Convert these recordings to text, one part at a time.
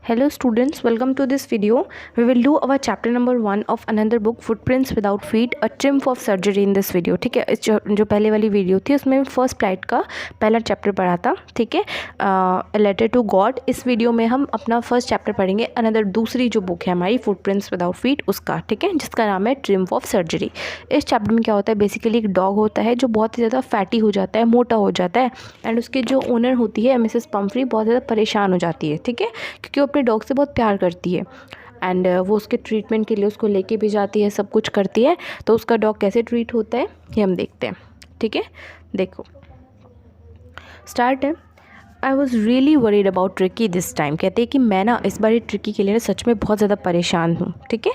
Hello students, welcome to this video. We will do our chapter number 1 of another book, Footprints Without Feet, a triumph of surgery in this video. ठीक है, इस जो पहले वाली video थी उसमें first flight का पहला चैप्टर पढ़ा था. ठीक है, लेटर टू गॉड. इस वीडियो में हम अपना फर्स्ट चैप्टर पढ़ेंगे अनदर दूसरी जो बुक है हमारी फुटप्रिंट्स विदाउट फीट उसका. ठीक है, जिसका नाम है ट्रियम्फ ऑफ सर्जरी. इस चैप्टर में क्या होता है, बेसिकली एक डॉग होता है जो बहुत ही ज़्यादा फैटी हो जाता है, मोटा हो जाता है, एंड उसकी जो ओनर होती है मिसेस पम्फ्री बहुत ज़्यादा परेशान हो जाती है. ठीक है, क्योंकि वो अपने डॉग से बहुत प्यार करती है एंड वो उसके ट्रीटमेंट के लिए उसको लेके भी जाती है, सब कुछ करती है. तो उसका डॉग कैसे ट्रीट होता है ये हम देखते हैं. ठीक है, देखो स्टार्ट है. I was really worried about tricky this time. कहते हैं कि मैं ना इस बार ट्रिकी के लिए ना सच में बहुत ज़्यादा परेशान हूँ. ठीक है,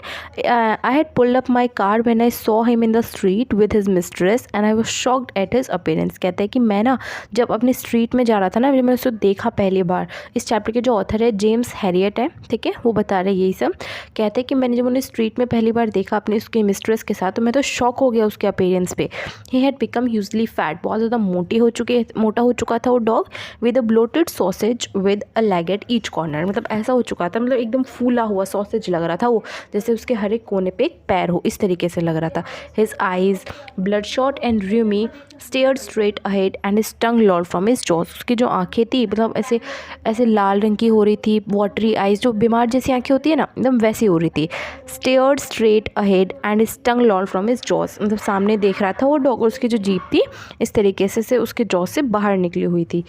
I had pulled up my car when I saw him in the street with his mistress and I was shocked at his appearance. कहते हैं कि मैं ना जब अपने स्ट्रीट में जा रहा था ना, जब मैंने उसको देखा पहली बार. इस चैप्टर के जो ऑथर है जेम्स हैरियट है. ठीक है, वो बता रहे यही सब. कहते हैं कि मैंने जब उन्हें स्ट्रीट में पहली बार देखा अपने उसके मिस्ट्रेस के साथ, तो मैं तो शॉक हो गया उसके अपीयरेंस पे. He had become hugely fat. बहुत ज़्यादा मोटा हो चुका था वो dog with a bloated sausage with a leg at each corner. मतलब ऐसा हो चुका था, मतलब एकदम फूला हुआ सॉसेज लग रहा था वो, जैसे उसके हर एक कोने पे एक पैर हो, इस तरीके से लग रहा था. His eyes blood shot and rheumy stared straight ahead and his tongue lolled from his jaws. उसकी जो आंखें थी मतलब ऐसे ऐसे लाल रंग की हो रही थी, वाटरी आइज, जो बीमार जैसी आंखें होती है ना, एकदम वैसी हो रही थी. Stared straight ahead and his tongue lolled from his jaws. मतलब सामने देख रहा था वो डॉग और उसकी जो जीभ थी इस तरीके से उसके जॉज से बाहर निकली हुई थी.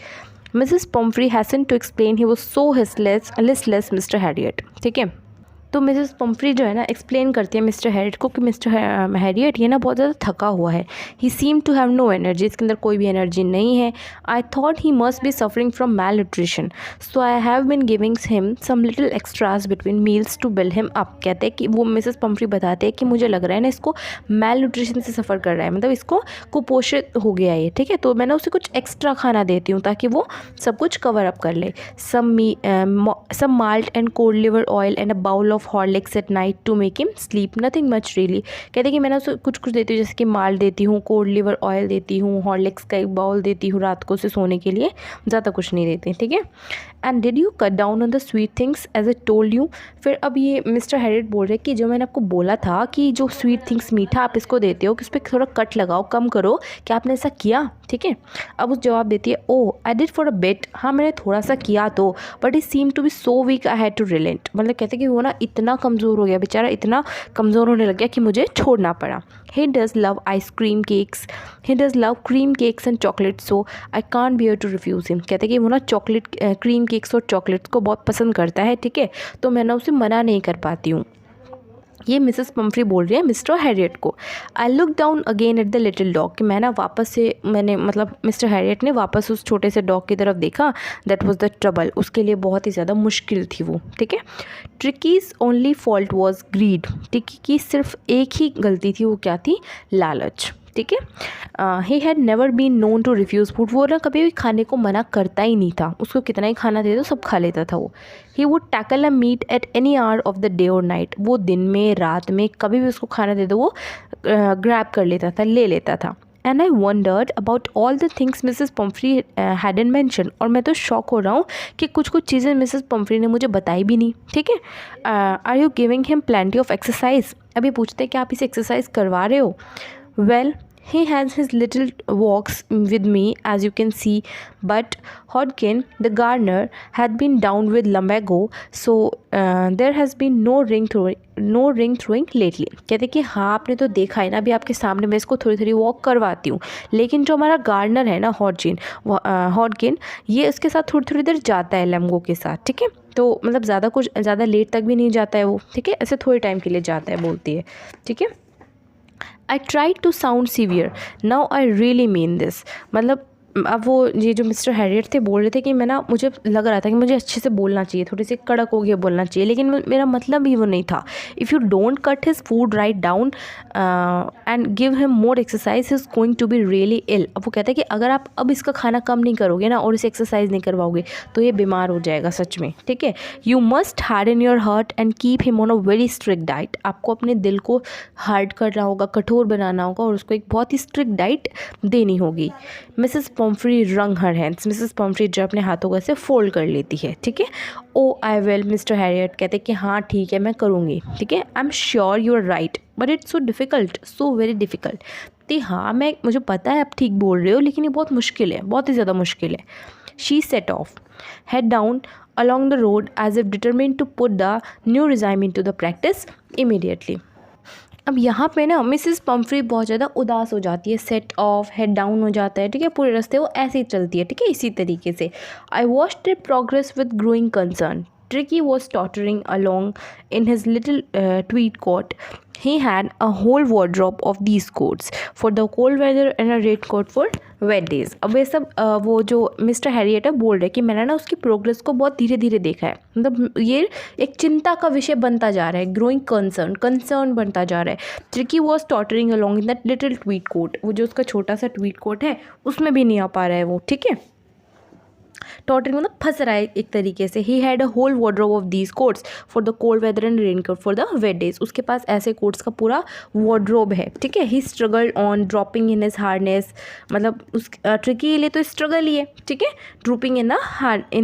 Mrs. Pumphrey hastened to explain he was so listless Mr. Harriet. ठीक है, तो मिसेस पम्फ्री जो है ना एक्सप्लेन करती है मिस्टर हैरियट को कि मिस्टर हैरियट ये ना बहुत ज़्यादा थका हुआ है. He seem to have no energy. इसके अंदर कोई भी एनर्जी नहीं है. I thought he must be suffering from malnutrition, so I have been giving him some little extras between meals to build him up. कहते हैं कि वो मिसेस पम्फ्री बताते हैं कि मुझे लग रहा है ना इसको मैल न्यूट्रिशन से सफ़र कर रहा है, मतलब इसको कुपोषित हो गया है. ठीक है, तो मैं ना उसे कुछ एक्स्ट्रा खाना देती हूँ ताकि वो सब कुछ कवर अप कर ले. Some malt and cod liver oil and a bowl of Horlicks at night to make him sleep. Nothing much really. कहते हैं कि मैंने उसे कुछ देती हूँ, जैसे कि माल्ट देती हूँ, कोल्ड लिवर ऑयल देती हूँ, हॉर्लिक्स का एक बाउल देती हूँ रात को उसे सोने के लिए, ज़्यादा कुछ नहीं देती. ठीक है, and did you cut down on the sweet things as a told you. फिर अब ये मिस्टर हैरियट बोल रहे हैं कि जो मैंने आपको बोला था कि जो स्वीट थिंग्स मीठा आप इसको देते हो कि उस पर थोड़ा कट लगाओ, कम करो, क्या आपने ऐसा किया. ठीक है, अब उस जवाब देती है, oh I did for a bit. हाँ मैंने थोड़ा सा किया तो, but it seem to be so weak I had to relent. मतलब कहते हैं कि वो ना इतना कमज़ोर हो गया बेचारा, इतना कमज़ोर होने लग गया कि मुझे छोड़ना पड़ा. He does love ice cream cakes. He does love cream cakes and chocolate, so I can't bear to refuse him. कहते हैं कि वो ना चॉकलेट क्रीम केक्स और चॉकलेट्स को बहुत पसंद करता है. ठीक है, तो मैं ना उसे मना नहीं कर पाती हूँ. ये मिसेस पम्फ्री बोल रही है मिस्टर हैरियट को. I look down again at the little dog. कि मैं ना वापस से मतलब मिस्टर हैरियट ने वापस उस छोटे से डॉग की तरफ देखा. That was the trouble. उसके लिए बहुत ही ज़्यादा मुश्किल थी वो. ठीक है, Tricki's only fault was greed. Tricki की सिर्फ एक ही गलती थी, वो क्या थी, लालच. ठीक है, he had never been known to refuse food. वो ना कभी भी खाने को मना करता ही नहीं था. उसको कितना ही खाना दे दो सब खा लेता था वो. He would tackle a meat at any hour of the day और नाइट. वो दिन में रात में कभी भी उसको खाना दे दो वो ग्रैब कर लेता था, ले लेता था. And I wondered about all the things Mrs Pumphrey had in mansion. और मैं तो शॉक हो रहा हूँ कि कुछ चीज़ें मिसेस पम्फ्री ने मुझे बताई भी नहीं. ठीक है, are you giving him plenty of exercise. अभी पूछते हैं कि आप इसे एक्सरसाइज करवा रहे हो. Well, he has his little walks with me, as you can see, but Hodgkin, the gardener, had been down with lumbago, so there has been no ring throwing lately. कहते कि हाँ आपने तो देखा है ना, अभी आपके सामने मैं इसको थोड़ी थोड़ी वॉक करवाती हूँ, लेकिन जो हमारा गार्डनर है ना हॉडकिन, ये उसके साथ थोड़ी थोड़ी देर जाता है लम्बो के साथ. ठीक है, तो मतलब ज़्यादा लेट तक भी नहीं जाता है वो. ठीक है, ऐसे थोड़े टाइम के लिए जाता है बोलती है. ठीक है, I try to sound severe, now I really mean this. मतलब अब वो ये जो मिस्टर हैरियट थे बोल रहे थे कि मुझे लग रहा था कि मुझे अच्छे से बोलना चाहिए, थोड़ी सी कड़क हो गया बोलना चाहिए, लेकिन मेरा मतलब ही वो नहीं था. If you don't cut his food right down and give him more exercise he is going to be really ill. अब वो कहते हैं कि अगर आप अब इसका खाना कम नहीं करोगे ना और इसे एक्सरसाइज नहीं करवाओगे तो ये बीमार हो जाएगा सच में. ठीक है, you must harden your heart and keep him on a very strict diet. आपको अपने दिल को हार्ड करना होगा, कठोर बनाना होगा और उसको एक बहुत ही स्ट्रिक्ट डाइट देनी होगी. मिसेस पॉम्फ्री रंग हर हैंड्स, मिसेस पॉम्फ्री जो अपने हाथों को ऐसे फोल्ड कर लेती है, ठीक है। Oh I will, mister Harriet कहते हैं कि हाँ ठीक है मैं करूँगी, ठीक है। I am sure you are right but it's so difficult, so very difficult. तो हाँ मुझे पता है आप ठीक बोल रहे हो, लेकिन ये बहुत मुश्किल है, बहुत ही ज़्यादा मुश्किल है। She said of, head down along the road as if determined to put the new regime into the practice immediately. अब यहाँ पे ना मिसेस पम्फ्री बहुत ज़्यादा उदास हो जाती है, सेट ऑफ, हेड डाउन हो जाता है, ठीक है। पूरे रास्ते वो ऐसे ही चलती है, ठीक है, इसी तरीके से। I watched it progress with growing concern. Tricky was tottering along in his little tweed coat. He had a whole wardrobe of these coats for the cold weather and a red coat for wet days. अब ये सब वो जो mister Harriet है बोल रहे कि मैंने ना उसकी प्रोग्रेस को बहुत धीरे धीरे देखा है, मतलब ये एक चिंता का विषय बनता जा रहा है, ग्रोइंग कंसर्न बनता जा रहा है। Tricki was tottering along in that little tweed coat, वो जो उसका छोटा सा ट्वीड कोट है उसमें भी नहीं आ पा रहा है वो, ठीक है। टॉटरिंग मतलब फंस रहा है एक तरीके से। He had a whole wardrobe of these coats for the cold weather and raincoat for the wet days, उसके पास ऐसे कोट्स का पूरा वार्डरोब है, ठीक है। He struggled on dropping in his harness, मतलब उस ट्रिकी के लिए तो स्ट्रगल ही है, ठीक है। Dropping in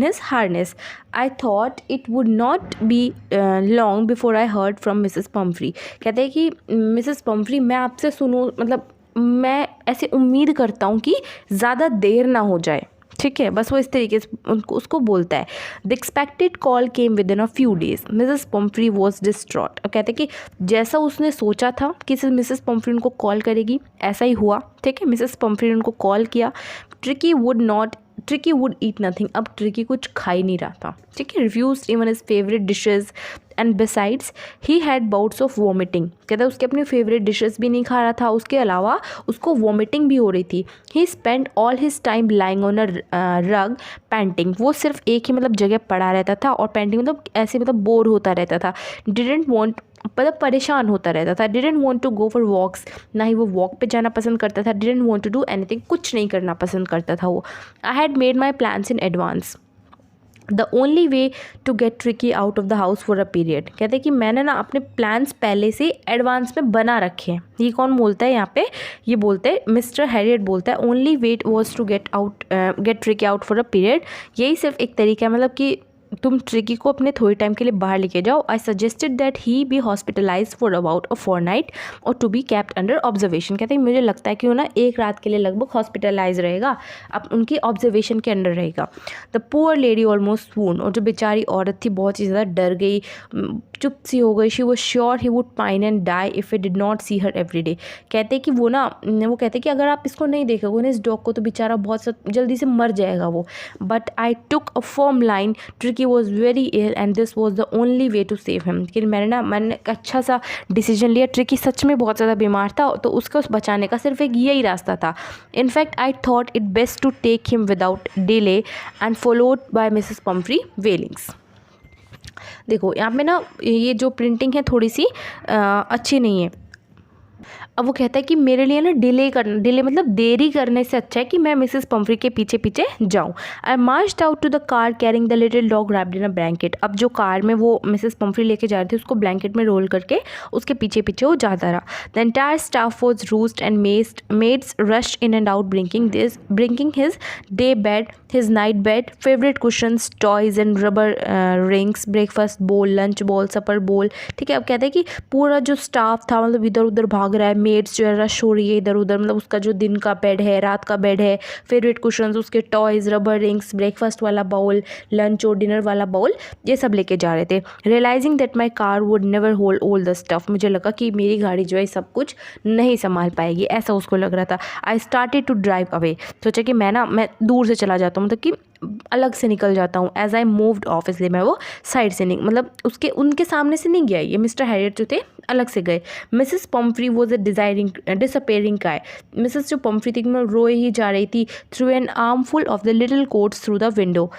his harness. I thought it would not be long before I heard from Mrs Pomfrey. कहते हैं कि मिसेस पम्फ्री मैं आपसे सुनूँ, मतलब मैं ऐसे उम्मीद करता हूँ कि ज़्यादा देर ना हो जाए, ठीक है। बस वो इस तरीके से उसको बोलता है। The expected call came with in a few days. Mrs Pumphrey was distraught. अब कहते हैं कि जैसा उसने सोचा था कि मिसेस पम्फ्री उनको कॉल करेगी, ऐसा ही हुआ, ठीक है। मिसेस पम्फ्री ने उनको कॉल किया. Tricky would eat nothing. अब ट्रिकी कुछ खा ही नहीं रहा था, ठीक है। Refuse even his favourite dishes and besides he had bouts of vomiting. कहता है उसके अपने फेवरेट डिशेस भी नहीं खा रहा था, उसके अलावा उसको वॉमिटिंग भी हो रही थी. He spent all his time lying on a rug panting. वो सिर्फ एक ही मतलब जगह पड़ा रहता था और पैंटिंग मतलब ऐसे मतलब बोर होता रहता था. डिडेंट वॉन्ट, मतलब परेशान होता रहता था. Didn't want to go for walks, ना ही वो वॉक पे जाना पसंद करता था. Didn't want to do anything, कुछ नहीं करना पसंद करता था वो. I had made my plans in advance. The only way to get Tricky out of the house for a period. कहते हैं कि मैंने ना अपने प्लान्स पहले से एडवांस में बना रखे हैं. ये कौन बोलता है यहाँ पे? ये बोलते हैं मिस्टर हैरियट बोलता है only way was to get Tricky out for a period. यही सिर्फ एक तरीका है, मतलब कि तुम ट्रिकी को अपने थोड़े टाइम के लिए बाहर लेके जाओ. I suggested that he be hospitalise for about a fortnight और to be kept under observation. कहते हैं मुझे लगता है कि वो ना एक रात के लिए लगभग हॉस्पिटलाइज रहेगा, अब उनकी ऑब्जर्वेशन के अंडर रहेगा. The poor lady almost swoon. और जो बेचारी औरत थी बहुत ही ज़्यादा डर गई, चुप सी हो गई. She was sure he would pine and die if it did not see her every day. कहते हैं कि वो कहते हैं कि अगर आप इसको नहीं देखोगे ना, इस डॉग को, तो बेचारा बहुत जल्दी से मर जाएगा वो. But I took a firm line. Tricky was very ill and this was the only way to save him. लेकिन मैंने एक अच्छा सा डिसीजन लिया. ट्रिकी सच में बहुत ज़्यादा बीमार था, तो उसको बचाने का सिर्फ एक यही रास्ता था. In fact I thought it best to take him without delay and followed by Mrs Pumphrey wailings. देखो यहाँ पे ना ये जो प्रिंटिंग है थोड़ी सी अच्छी नहीं है. अब वो कहता है कि मेरे लिए ना डिले मतलब देरी करने से अच्छा है कि मैं मिसेस पम्फ्री के पीछे पीछे जाऊँ. I marched out to the car carrying the little dog wrapped in a blanket. अब जो कार में वो मिसेस पम्फ्री लेके जा रही थी उसको ब्लैंकेट में रोल करके उसके पीछे पीछे वो जाता रहा. The entire staff was roused and maids rushed in and out bringing his day bed, his night bed, favourite cushions, toys and rubber rings, breakfast bowl, lunch bowl, supper बोल. ठीक है. अब कहते हैं कि पूरा जो स्टाफ था मतलब इधर उधर भाग रहा है, मेड्स जो है रश हो रही है इधर उधर, मतलब उसका जो दिन का बेड है, रात का बेड है, फेवरेट कुशंस, उसके टॉयज़, रबर रिंग्स, ब्रेकफास्ट वाला बाउल, लंच और डिनर वाला बाउल, ये सब लेके जा रहे थे. Realising that my car would never hold all the stuff. मुझे लगा कि मेरी गाड़ी जो है सब कुछ नहीं संभाल पाएगी, ऐसा उसको लग रहा था. I started to drive away. सोचा कि मैं दूर से चला जाता हूँ, मतलब कि अलग से निकल जाता हूँ. एज आई मूव्ड ऑफ, इसलिए मैं वो साइड से नहीं, मतलब उनके सामने से नहीं गया. ये मिस्टर हैरियट जो थे अलग से गए. Mrs Pumphrey was a disappearing काय. मिसेस जो पम्फ्री थी मैं रोए ही जा रही थी. Through an armful of the little quotes through the window.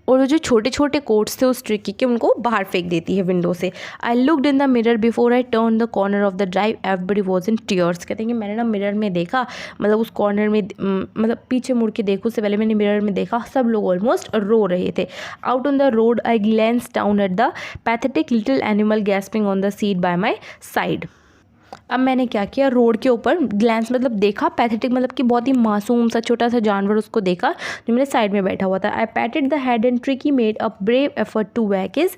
और वो जो छोटे छोटे कोट्स थे उस ट्रिकी के, उनको बाहर फेंक देती है विंडो से. I looked in the mirror before I turn the corner of the drive. Everybody was in tears. कहते हैं कि मैंने ना मिरर में देखा, मतलब उस कॉर्नर में, मतलब पीछे मुड़ के देखो, उससे पहले मैंने मिरर में देखा, सब लोग ऑलमोस्ट रो रहे थे. Out on the road I glance down at the pathetic little animal gasping on the seat by my side. अब मैंने क्या किया, रोड के ऊपर ग्लैंस मतलब देखा, पैथेटिक मतलब कि बहुत ही मासूम सा छोटा सा जानवर उसको देखा जो मेरे साइड में बैठा हुआ था। I patted the head and Tricki made a brave effort to wag his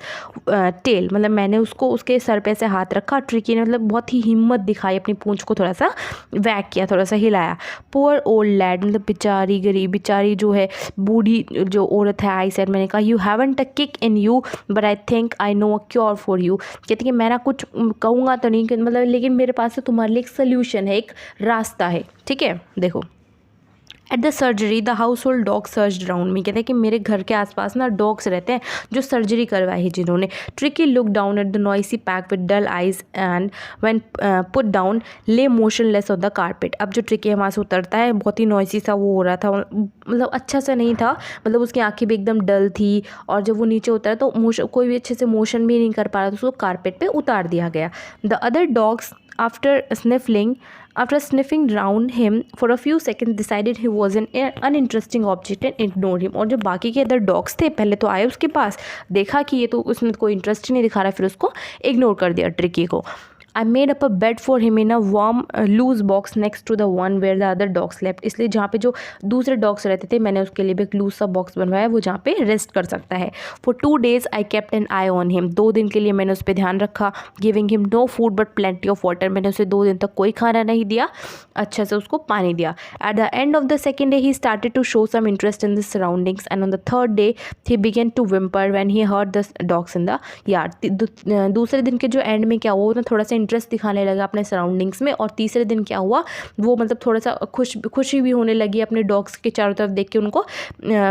tail, मतलब मैंने उसको उसके सर पे से हाथ रखा, ट्रिकी ने मतलब बहुत ही हिम्मत दिखाई, अपनी पूंछ को थोड़ा सा वैग किया, थोड़ा सा हिलाया। पुअर ओल्ड लैड, मतलब बेचारी गरीब, बेचारी जो है बूढ़ी जो औरत है, आई सेड, मैंने कहा, you haven't a kick in you but I think I know a cure for you, कहती कि मैं ना कुछ कहूँगा तो नहीं मतलब, लेकिन मेरे पास तो तुम्हारे लिए एक सोल्यूशन है, एक रास्ता है, ठीक है। देखो, at the surgery the household dog search round me, कहते हैं कि मेरे घर के आसपास ना डॉग्स रहते हैं जो सर्जरी करवाई है जिन्होंने। Tricky look down at the noisy pack with dull eyes and when put down lay motionless on the carpet. अब जो ट्रिकी है वहाँ से उतरता है, बहुत ही नॉइसी सा वो हो रहा था, मतलब अच्छा सा नहीं था, मतलब उसकी आंखें भी एकदम डल थी, और जब वो नीचे उतरा तो कोई भी अच्छे से मोशन भी नहीं कर पा रहा था, उसको कारपेट पे उतार दिया गया। The other dogs after sniffing round him for a few seconds decided he was an uninteresting object and ignored him। और जो बाकी के अदर डॉग्स थे पहले तो आए उसके पास, देखा कि ये तो उसमें कोई इंटरेस्ट ही नहीं दिखा रहा, फिर उसको इग्नोर कर दिया ट्रिकी को। I made up a bed for him in a warm loose box next to the one where the other dogs slept। इसलिए जहाँ पे जो दूसरे डॉग्स रहते थे मैंने उसके लिए भी एक लूज सा बॉक्स बनवाया, वो जहाँ पे रेस्ट कर सकता है। For 2 days I kept an eye on him। 2 दिन के लिए मैंने उस पर ध्यान रखा। Giving him no food but plenty of water। मैंने उसे 2 दिन तक कोई खाना नहीं दिया, अच्छे से उसको पानी दिया। At the end of the second day he started to show some interest in the surroundings and on the third day he began to whimper when he heard the dogs in the yard। दूसरे दिन के जो and में क्या हुआ ना, थोड़ा सा इंटरेस्ट दिखाने लगा अपने सराउंडिंग्स में, और तीसरे दिन क्या हुआ, वो मतलब थोड़ा सा खुशी भी होने लगी अपने डॉग्स के चारों तरफ देख के, उनको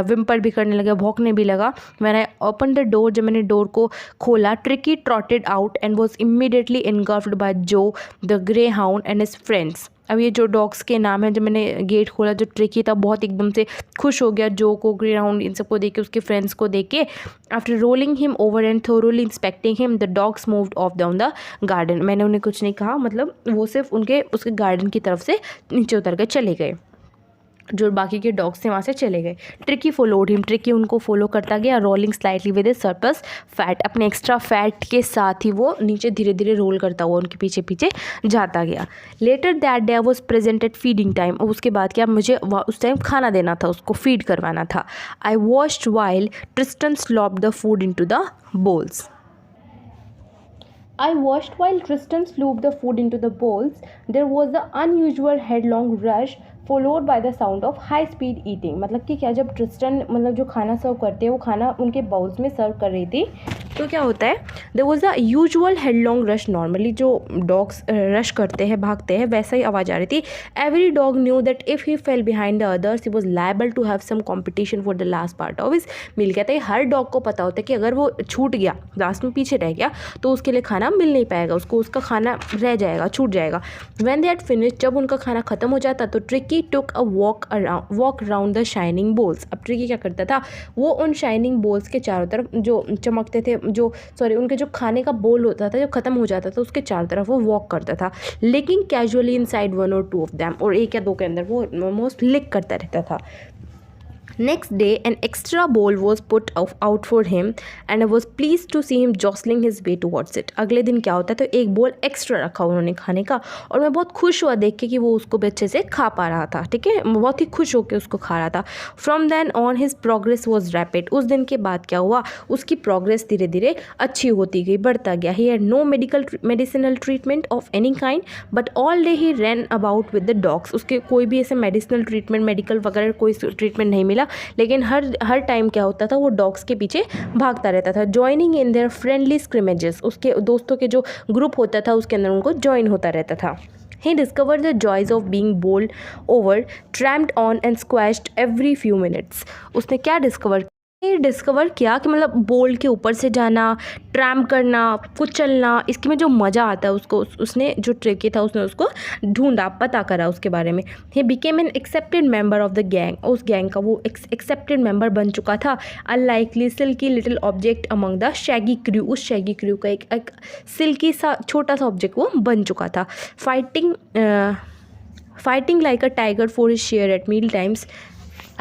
विम्पर भी करने लगा, भौंकने भी लगा। When I open the door, जब मैंने डोर को खोला, Tricki trotted out and was immediately engulfed by जो the greyhound and his friends. अब ये जो डॉग्स के नाम है, जब मैंने गेट खोला, जो ट्रिकी था बहुत एकदम से खुश हो गया, जो को, ग्रे हाउंड, इन सबको देख के, उसके फ्रेंड्स को देख के। After rolling him over and thoroughly inspecting him the dogs moved of down the garden. मैंने उन्हें कुछ नहीं कहा, मतलब वो सिर्फ उसके गार्डन की तरफ से नीचे उतर के चले गए, जो बाकी के डॉग्स थे वहाँ से चले गए। ट्रिकी फॉलोड हिम, ट्रिकी उनको फॉलो करता गया, rolling slightly with A surplus fat, अपने एक्स्ट्रा फैट के साथ ही वो नीचे धीरे धीरे रोल करता हुआ उनके पीछे पीछे जाता गया। Later that day was presented feeding time. और उसके बाद क्या, मुझे उस टाइम खाना देना था, उसको फीड करवाना था। I watched while Tristan slopped the food into the bowls. I watched while Tristan slooped the food into the bowls. There was the unusual headlong rush followed by the sound of high speed eating। मतलब कि क्या, जब Tristan मतलब जो खाना सर्व करते हैं वो खाना उनके बाउल्स में सर्व कर रही थी, तो क्या होता है, there was the usual headlong rush. Normally जो डॉग्स रश करते हैं, भागते हैं, वैसा ही आवाज़ आ रही थी। Every dog knew that if he fell behind the others he was liable to have some competition for the last part of his meal. कहते हैं हर डॉग को पता होता है कि अगर वो छूट गया, लास्ट में पीछे रह गया, तो उसके लिए खाना मिल नहीं पाएगा, उसको उसका खाना रह जाएगा, छूट जाएगा। व्हेन दे हैड फिनिश्ड, जब उनका खाना खत्म हो जाता, तो Tricky took a walk around the shining bowls. अब ट्रिकी क्या करता था, वो उन शाइनिंग बोल्स के चारों तरफ जो चमकते थे, उनके जो खाने का बोल होता था, जो खत्म हो जाता था, उसके चारों तरफ वो वॉक करता था, लेकिन casually inside 1 or 2 of them, और 1 या 2 के अंदर वो मोस्ट लिक करता रहता था। Next day an extra bowl was put out for him and I was pleased to see him jostling his way towards it। अगले दिन क्या होता है, तो एक बोल एक्स्ट्रा रखा उन्होंने खाने का, और मैं बहुत खुश हुआ देख के कि वो उसको भी अच्छे से खा पा रहा था, ठीक है, बहुत ही खुश होकर उसको खा रहा था। From then on his progress was rapid। उस दिन के बाद क्या हुआ, उसकी प्रोग्रेस धीरे धीरे अच्छी होती गई, बढ़ता गया। He had no medicinal treatment of any kind but all day he ran about with the dogs। उसके कोई भी ऐसे मेडिसिनल ट्रीटमेंट, मेडिकल वगैरह कोई ट्रीटमेंट नहीं मिला, लेकिन हर टाइम क्या होता था, वो डॉग्स के पीछे भागता रहता था। जॉइनिंग इन देयर फ्रेंडली स्क्रिमेजेस, उसके दोस्तों के जो ग्रुप होता था उसके अंदर उनको ज्वाइन होता रहता था। He discovered the joys of being bowled over, tramped on and squashed every few minutes। उसने क्या डिस्कवर किया कि मतलब बोल के ऊपर से जाना, ट्रैम्प करना, कुचलना, इसके में जो मज़ा आता है उसको, उसने जो ट्रिकी था उसने उसको ढूंढा, पता करा उसके बारे में। He became an accepted member of the gang. उस गैंग का वो एक्सेप्टेड मेंबर बन चुका था। Unlikely silky little object among the shaggy crew. उस शैगी क्रू का एक सिल्की सा छोटा सा ऑब्जेक्ट वो बन चुका था। Fighting like a tiger for his share at meal times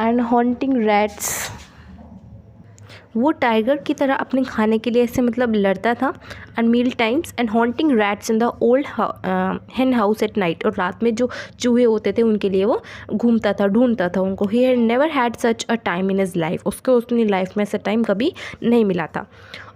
and haunting rats वो टाइगर की तरह अपने खाने के लिए ऐसे मतलब लड़ता था and meal times and haunting rats in the old hen house at night, और रात में जो चूहे होते थे उनके लिए वो घूमता था, ढूंढता था उनको. ही had never had such a time in his life. उसको अपनी लाइफ में ऐसा टाइम कभी नहीं मिला था.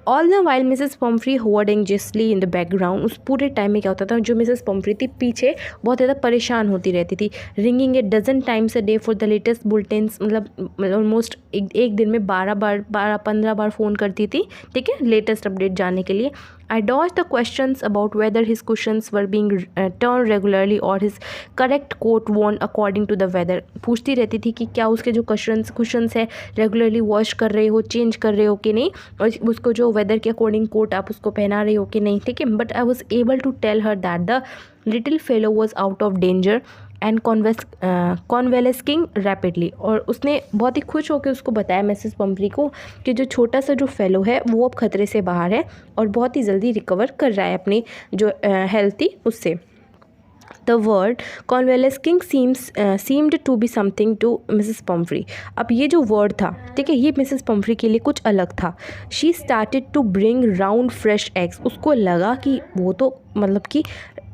All the while Mrs Pumphrey hovered anxiously in the background. उस पूरे टाइम में क्या होता था, जो मिसेस पम्फ्री थी पीछे बहुत ज़्यादा परेशान होती रहती थी. Ringing a dozen times a day for the latest bulletins, मतलब ऑलमोस्ट एक दिन में 12-15 बार फ़ोन करती थी, ठीक है, लेटेस्ट अपडेट जानने के लिए. I dodged the questions about whether his cushions were being turned regularly or his correct coat worn according to the weather. पूछती रहती थी कि क्या उसके जो कुशन्स है रेगुलरली वॉश कर रहे हो, चेंज कर रहे हो कि नहीं, और उसको जो वेदर के अकॉर्डिंग कोट आप उसको पहना रहे हो कि नहीं, ठीक है. But I was able to tell her that the little fellow was out of danger and convalescing rapidly. और उसने बहुत ही खुश होकर उसको बताया मिसेस पम्फ्री को कि जो छोटा सा जो फेलो है वो अब खतरे से बाहर है और बहुत ही जल्दी रिकवर कर रहा है अपनी जो हेल्थ थी उससे. The word convalescing seemed to be something to Mrs Pumphrey. अब ये जो वर्ड था, ठीक है, ये मिसेस पम्फ्री के लिए कुछ अलग था. She started to bring round fresh eggs. उसको लगा कि वो तो मतलब कि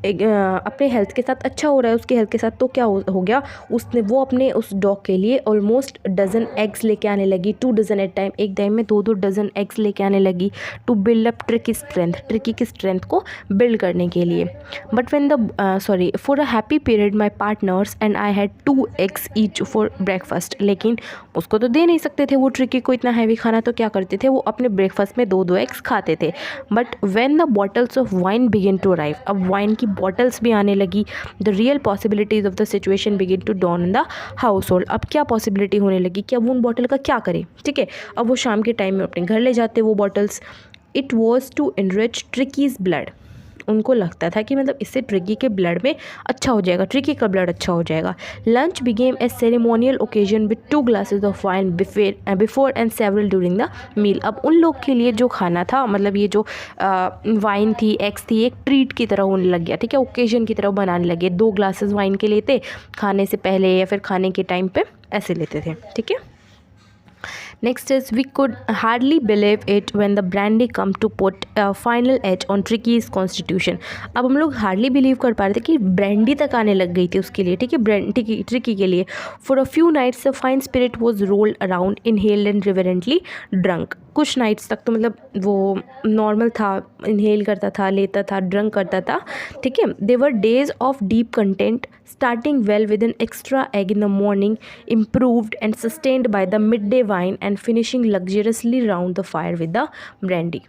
अपने हेल्थ के साथ अच्छा हो रहा है, उसके हेल्थ के साथ, तो क्या हो गया, उसने वो अपने उस डॉग के लिए ऑलमोस्ट डजन एग्स लेके आने लगी. 2 डजन एट टाइम, एक टाइम में 2 डजन एग्स लेके आने लगी. टू बिल्ड अप ट्रिकी की स्ट्रेंथ को बिल्ड करने के लिए. But when the for a happy period my partners and I had 2 eggs each for breakfast. लेकिन उसको तो दे नहीं सकते थे वो ट्रिकी को इतना हैवी खाना, तो क्या करते थे वो अपने ब्रेकफास्ट में 2 एग्स खाते थे. But when the bottles of wine begin to arrive, अब वाइन की बॉटल्स भी आने लगी. The real possibilities of the situation begin to dawn in the household. अब क्या पॉसिबिलिटी होने लगी कि अब उन बॉटल का क्या करें, ठीक है. अब वो शाम के टाइम में अपने घर ले जाते वो bottles. It was to enrich Tricky's blood. उनको लगता था कि मतलब इससे ट्रिकी के ब्लड में अच्छा हो जाएगा, ट्रिकी का ब्लड अच्छा हो जाएगा. Lunch became a ceremonial occasion with 2 glasses of wine before and several during the meal. अब उन लोग के लिए जो खाना था, मतलब ये जो वाइन थी, एग्स थी, एक ट्रीट की तरह होने लग गया, ठीक है, ओकेजन की तरह बनाने लगे. 2 ग्लासेस वाइन के लेते, खाने से पहले या फिर खाने के टाइम पे ऐसे लेते थे, ठीक है. Next is we could hardly believe it when the brandy come to put a final edge on Tricky's constitution. अब हम लोग हार्डली बिलीव कर पा रहे थे कि ब्रांडी तक आने लग गई थी उसके लिए, ठीक है, ट्रिकी के लिए. For a few nights the fine spirit was rolled around inhaled and reverently drunk. कुछ नाइट्स तक तो मतलब वो नॉर्मल था, इनहेल करता था, लेता था, ड्रंक करता था, ठीक है. They were days of deep content starting well with an extra egg in the morning, improved and sustained by the midday wine, and finishing luxuriously round the fire with the brandy.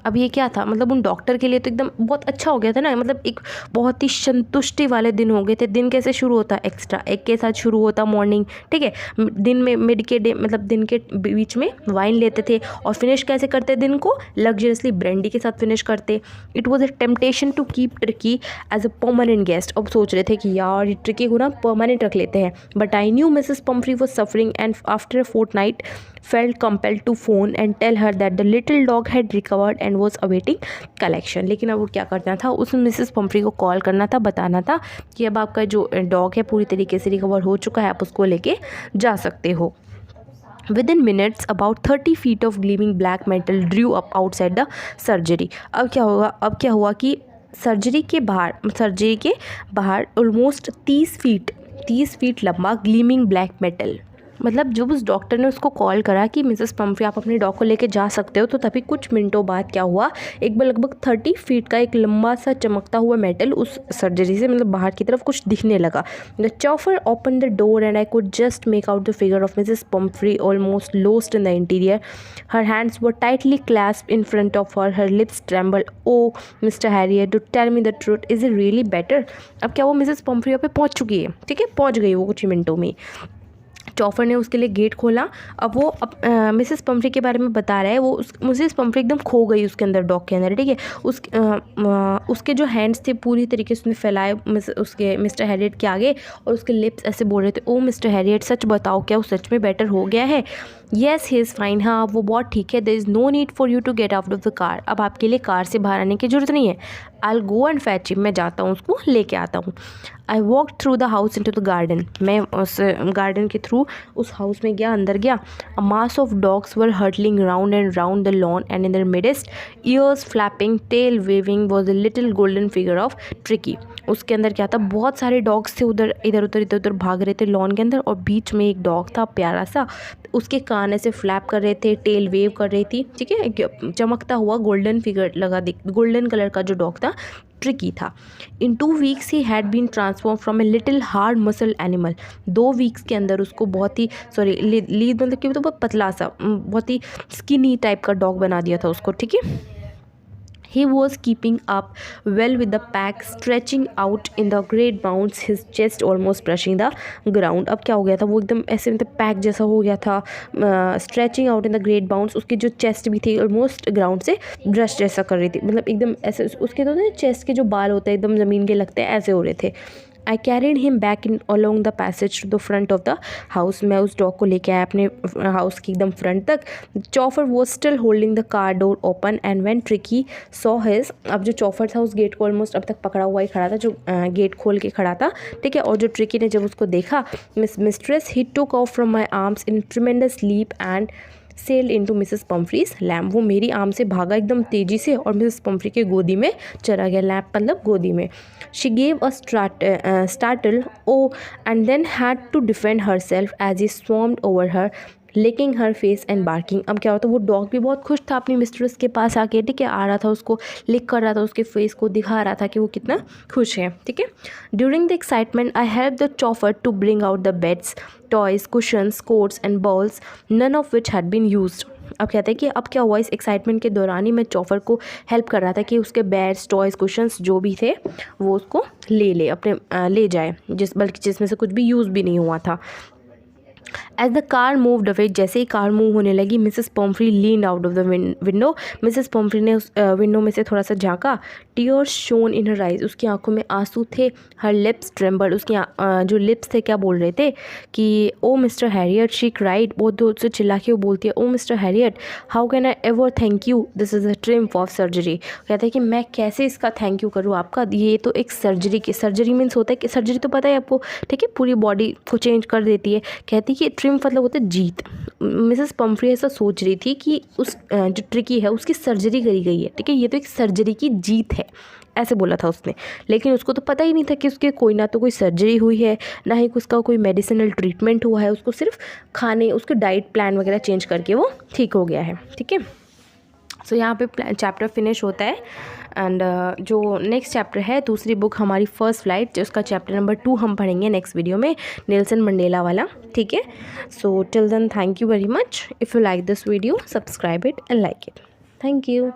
अब ये क्या था, मतलब उन doctor के लिए तो एकदम बहुत अच्छा हो गया था ना, मतलब एक बहुत ही संतुष्टि वाले दिन हो गए थे. दिन कैसे शुरू होता, एक्स्ट्रा एग के साथ शुरू होता मॉर्निंग, ठीक है. दिन में मिड के डे मतलब दिन के बीच में वाइन लेते थे और फिनिश कैसे करते दिन को, लग्जरियसली ब्रांडी के साथ फिनिश करते. It was a temptation to keep Tricky as a permanent guest. अब सोच रहे थे कि यार ट्रिकी को ना परमानेंट रख लेते हैं. But I knew Mrs Pumphrey was suffering and after a fortnight felt compelled to phone and tell her that the little dog had recovered and was awaiting collection. लेकिन अब वो क्या करना था, उस मिसेस पम्फ्री को कॉल करना था, बताना था कि अब आपका जो डॉग है पूरी तरीके से रिकवर हो चुका है, आप उसको लेके जा सकते हो. Within minutes, about 30 feet of gleaming black metal drew up outside the surgery. अब क्या हुआ कि सर्जरी के बाहर ऑलमोस्ट 30 फीट लंबा ग्लीमिंग ब्लैक मेटल, मतलब जब उस डॉक्टर ने उसको कॉल करा कि मिसेस पम्फ्री आप अपने डॉग को लेके जा सकते हो, तो तभी कुछ मिनटों बाद क्या हुआ, एक बार लगभग 30 फीट का एक लंबा सा चमकता हुआ मेटल उस सर्जरी से मतलब बाहर की तरफ कुछ दिखने लगा. The chauffeur open the door and I could just make out the figure of Mrs Pumphrey almost lost in the interior. Her hands were tightly clasped in front of her lips trembled. Oh Mr Herriot, do tell me the truth, is it really better. अब क्या वो Mrs Pomfrey पे पहुँच चुकी है, ठीक है, पहुँच गई वो कुछ ही मिनटों में. चॉफर ने उसके लिए गेट खोला. अब वो मिसेस पम्फ्री के बारे में बता रहा है. वो मिसेस पम्फ्री एकदम खो गई उसके अंदर, डॉग के अंदर, ठीक है. उसके जो हैंड्स थे पूरी तरीके से उसने फैलाए उसके मिस्टर हैरियट के आगे, और उसके लिप्स ऐसे बोल रहे थे, ओ मिस्टर हैरियट सच बताओ क्या वो सच में बेटर हो गया है. येस ही इज़ फाइन, हाँ वो बहुत ठीक है. There is no need for you to get out of the car. अब आपके लिए कार से बाहर आने की ज़रूरत नहीं है. I will go and fetch him, मैं जाता हूँ उसको लेके आता हूँ. I walk through the house into the garden. मैं उस गार्डन के थ्रू उस हाउस में गया, अंदर गया. A mass of dogs were hurtling round and round the lawn and in their midst, ears flapping, tail waving, was the little golden figure of Tricki. उसके अंदर क्या था, बहुत सारे डॉग्स थे उधर इधर उधर भाग रहे थे लॉन के अंदर, और बीच में एक डॉग था प्यारा सा, उसके कान ऐसे फ्लैप कर रहे थे, टेल वेव कर रही थी. ठीक है, चमकता हुआ गोल्डन फिगर लगा, गोल्डन कलर का जो डॉग था ट्रिकी था. In 2 weeks he had been transform from a little hard muscle animal. 2 weeks के अंदर उसको बहुत ही लीड मतलब कि तो बहुत पतला सा, बहुत ही स्किनी टाइप का डॉग बना दिया था उसको. ठीक है, he was keeping up well with the pack, stretching out in the great bounds, his chest almost brushing the ground. अब क्या हो गया था, वो एकदम ऐसे मतलब पैक जैसा हो गया था, stretching out in the great bounds. उसकी जो चेस्ट भी थी ऑलमोस्ट ग्राउंड से ब्रश जैसा कर रही थी, मतलब एकदम ऐसे उसके तो चेस्ट के जो बाल होते हैं एकदम ज़मीन के लगते हैं, ऐसे हो रहे थे. I carried him back in along the passage to the front of the house. मैं उस डॉग को लेके आया अपने हाउस की एकदम फ्रंट तक. Chauffeur was still holding the car door open and when Tricki saw his. अब जो चॉफर था उस गेट को ऑलमोस्ट अब तक पकड़ा हुआ ही खड़ा था, जो गेट खोल के खड़ा था. ठीक है, और जो ट्रिकी ने जब उसको देखा, mistress, he took off from my arms in tremendous leap and sail into Mrs Pumphrey's lamp. वो मेरी आर्म से भागा एकदम तेज़ी से और मिसेस पम्फ्री के गोदी में चला गया. लैम्प मतलब गोदी में. She gave a startled oh and then had to defend herself as he swarmed over her, licking her face and barking. अब क्या होता है, वो डॉग भी बहुत खुश था अपनी मिस्ट्रेस के पास आके. ठीक है, आ रहा था, उसको लिक कर रहा था, उसके फेस को दिखा रहा था कि वो कितना खुश है. ठीक है, during the excitement I help the chauffeur to bring out the beds, toys, cushions, coats and bowls, none of which had been used. अब कहते हैं कि अब क्या हुआ, इस एक्साइटमेंट के दौरान ही मैं चॉफर को हेल्प कर रहा था कि उसके बेड्स, टॉयज़, कुशंस जो भी थे वो उसको ले जाए, बल्कि जिसमें से कुछ भी यूज़ भी नहीं हुआ था. As the car moved away, जैसे ही कार मूव होने लगी, Mrs Pumphrey leaned out of the window. Mrs Pumphrey ने उस विंडो में से थोड़ा सा झाँका. Tears shone in her eyes, उसकी आंखों में आंसू थे. हर लिप्स ट्रेम्बल्ड, उसकी जो लिप्स थे क्या बोल रहे थे कि oh Mr Herriot, she cried. बहुत दूर से चिल्ला के वो बोलती है, oh Mr Herriot, how can I ever thank you, this is a triumph of surgery. कहते हैं कि मैं कैसे इसका थैंक यू करूँ आपका, ये तो एक सर्जरी मीन्स होता है कि सर्जरी तो पता है आपको. ठीक है, पूरी बॉडी को चेंज कर देती है. कहती है कि ट्रिम्फ मतलब होता है जीत. मिसेस पम्फ्री ऐसा सोच रही थी कि उस जो ट्रिकी है उसकी सर्जरी करी गई है. ठीक है, ये तो एक सर्जरी की जीत है, ऐसे बोला था उसने. लेकिन उसको तो पता ही नहीं था कि उसके ना तो कोई सर्जरी हुई है, ना ही उसका कोई मेडिसिनल ट्रीटमेंट हुआ है. उसको सिर्फ उसके डाइट प्लान वगैरह चेंज करके वो ठीक हो गया है. ठीक है, सो यहाँ पे चैप्टर फिनिश होता है. एंड जो नेक्स्ट चैप्टर है, दूसरी बुक हमारी फर्स्ट फ्लाइट, जिसका चैप्टर नंबर 2 हम पढ़ेंगे नेक्स्ट वीडियो में, नेल्सन मंडेला वाला. ठीक है, so till then thank you very much. If you like this video, subscribe it and like it. Thank you.